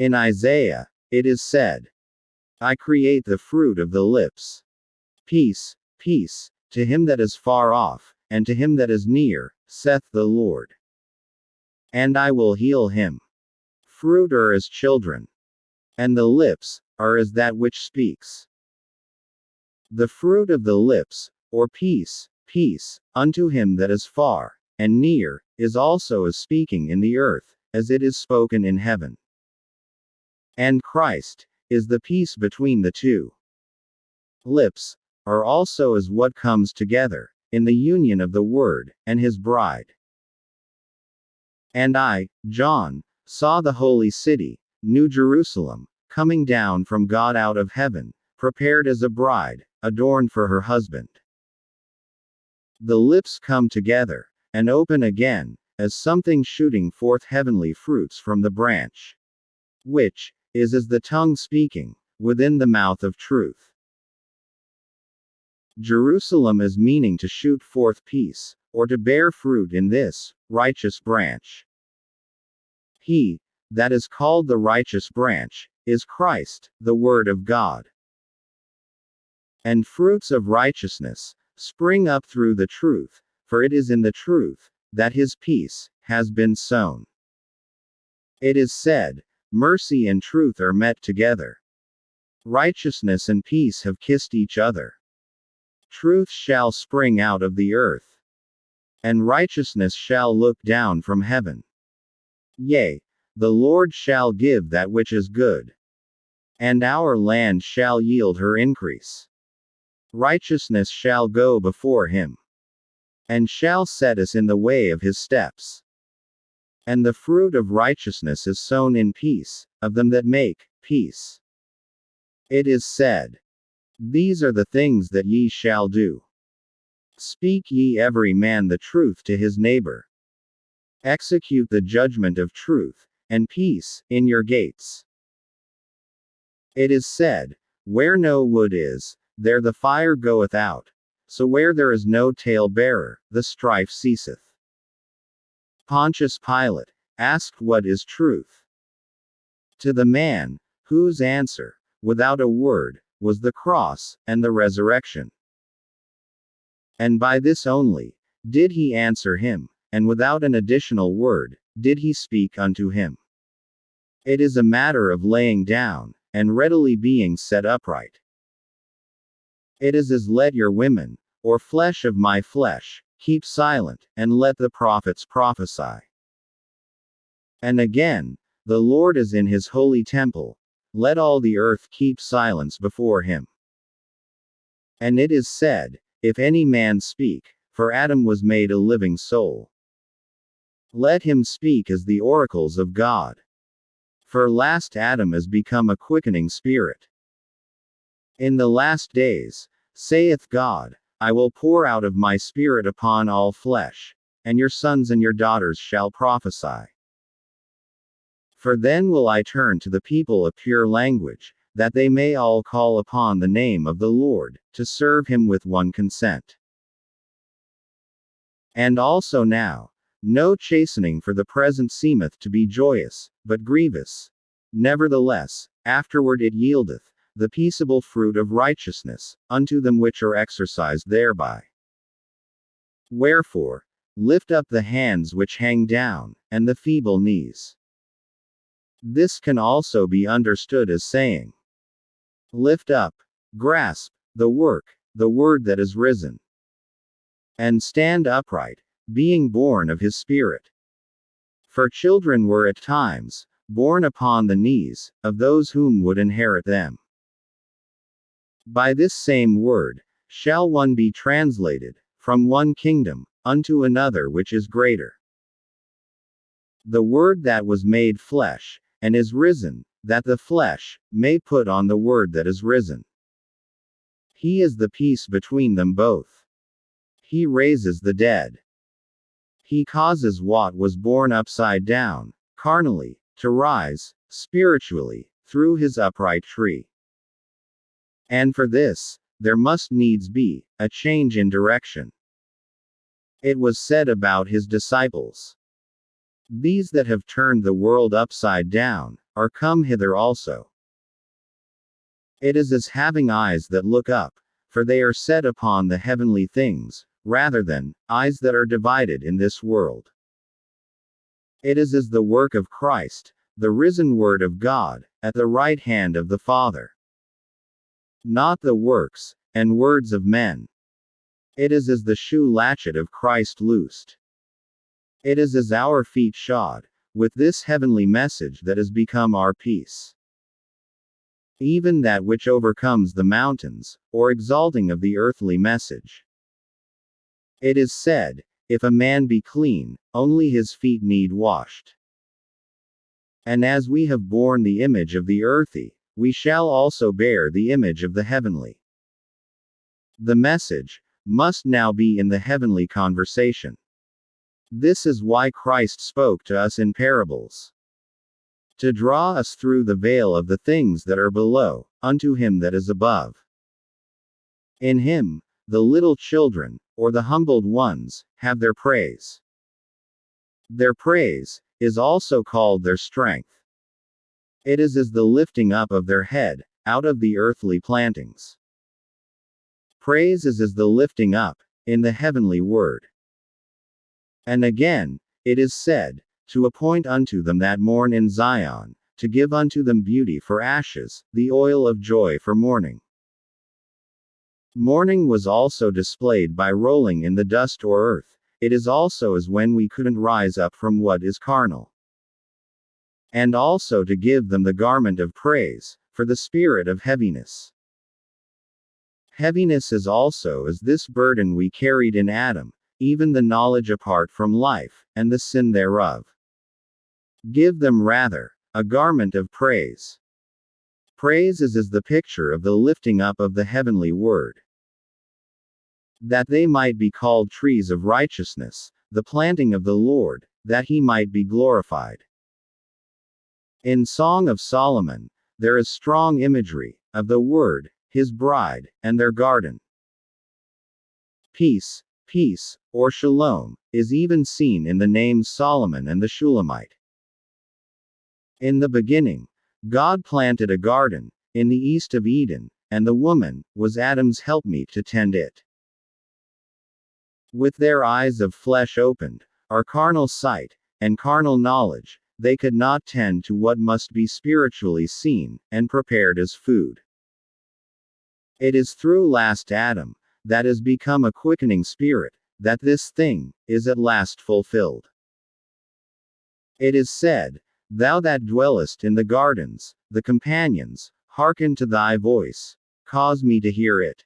In Isaiah, it is said, I create the fruit of the lips. Peace, peace, to him that is far off, and to him that is near, saith the Lord. And I will heal him. Fruit are as children, and the lips are as that which speaks. The fruit of the lips, or peace, peace, unto him that is far and near, is also as speaking in the earth, as it is spoken in heaven. And Christ is the peace between the two. Lips are also as what comes together in the union of the Word and his bride. And I, John, saw the holy city, New Jerusalem, coming down from God out of heaven, prepared as a bride, adorned for her husband. The lips come together, and open again, as something shooting forth heavenly fruits from the branch, which is as the tongue speaking, within the mouth of truth. Jerusalem is meaning to shoot forth peace, or to bear fruit in this righteous branch. He that is called the righteous branch is Christ, the Word of God. And fruits of righteousness spring up through the truth, for it is in the truth that his peace has been sown. It is said, mercy and truth are met together. Righteousness and peace have kissed each other. Truth shall spring out of the earth, and righteousness shall look down from heaven. Yea, the Lord shall give that which is good, and our land shall yield her increase. Righteousness shall go before him, and shall set us in the way of his steps. And the fruit of righteousness is sown in peace, of them that make peace. It is said, these are the things that ye shall do. Speak ye every man the truth to his neighbor. Execute the judgment of truth, and peace, in your gates. It is said, where no wood is, there the fire goeth out. So where there is no talebearer, the strife ceaseth. Pontius Pilate asked what is truth. To the man, whose answer, without a word, was the cross, and the resurrection. And by this only did he answer him, and without an additional word did he speak unto him. It is a matter of laying down, and readily being set upright. It is as let your women, or flesh of my flesh, keep silent, and let the prophets prophesy. And again, the Lord is in his holy temple, let all the earth keep silence before him. And it is said, if any man speak, for Adam was made a living soul, let him speak as the oracles of God. For last Adam is become a quickening spirit. In the last days, saith God, I will pour out of my spirit upon all flesh, and your sons and your daughters shall prophesy. For then will I turn to the people a pure language, that they may all call upon the name of the Lord, to serve him with one consent. And also now, no chastening for the present seemeth to be joyous, but grievous. Nevertheless, afterward it yieldeth the peaceable fruit of righteousness, unto them which are exercised thereby. Wherefore, lift up the hands which hang down, and the feeble knees. This can also be understood as saying, lift up, grasp, the word that is risen, and stand upright, being born of his Spirit. For children were at times born upon the knees of those whom would inherit them. By this same word shall one be translated from one kingdom unto another which is greater. The word that was made flesh, and is risen, that the flesh may put on the word that is risen. He is the peace between them both. He raises the dead. He causes what was born upside down, carnally, to rise, spiritually, through his upright tree. And for this, there must needs be a change in direction. It was said about his disciples, these that have turned the world upside down, are come hither also. It is as having eyes that look up, for they are set upon the heavenly things, rather than eyes that are divided in this world. It is as the work of Christ, the risen Word of God, at the right hand of the Father. Not the works and words of men. It is as the shoe latchet of Christ loosed. It is as our feet shod with this heavenly message that has become our peace. Even that which overcomes the mountains, or exalting of the earthly message. It is said, if a man be clean, only his feet need washed. And as we have borne the image of the earthy, we shall also bear the image of the heavenly. The message must now be in the heavenly conversation. This is why Christ spoke to us in parables. To draw us through the veil of the things that are below, unto him that is above. In him, the little children, or the humbled ones, have their praise. Their praise is also called their strength. It is as the lifting up of their head, out of the earthly plantings. Praise is as the lifting up, in the heavenly word. And again, it is said, to appoint unto them that mourn in Zion, to give unto them beauty for ashes, the oil of joy for mourning. Mourning was also displayed by rolling in the dust or earth. It is also as when we couldn't rise up from what is carnal. And also to give them the garment of praise, for the spirit of heaviness. Heaviness is also as this burden we carried in Adam, even the knowledge apart from life, and the sin thereof. Give them rather a garment of praise. Praise is as the picture of the lifting up of the heavenly word. That they might be called trees of righteousness, the planting of the Lord, that he might be glorified. In Song of Solomon, there is strong imagery of the word, his bride, and their garden. Peace, peace, or shalom, is even seen in the names Solomon and the Shulamite. In the beginning, God planted a garden, in the east of Eden, and the woman was Adam's helpmeet to tend it. With their eyes of flesh opened, our carnal sight, and carnal knowledge, they could not tend to what must be spiritually seen, and prepared as food. It is through last Adam, that has become a quickening spirit, that this thing is at last fulfilled. It is said, thou that dwellest in the gardens, the companions, hearken to thy voice, cause me to hear it.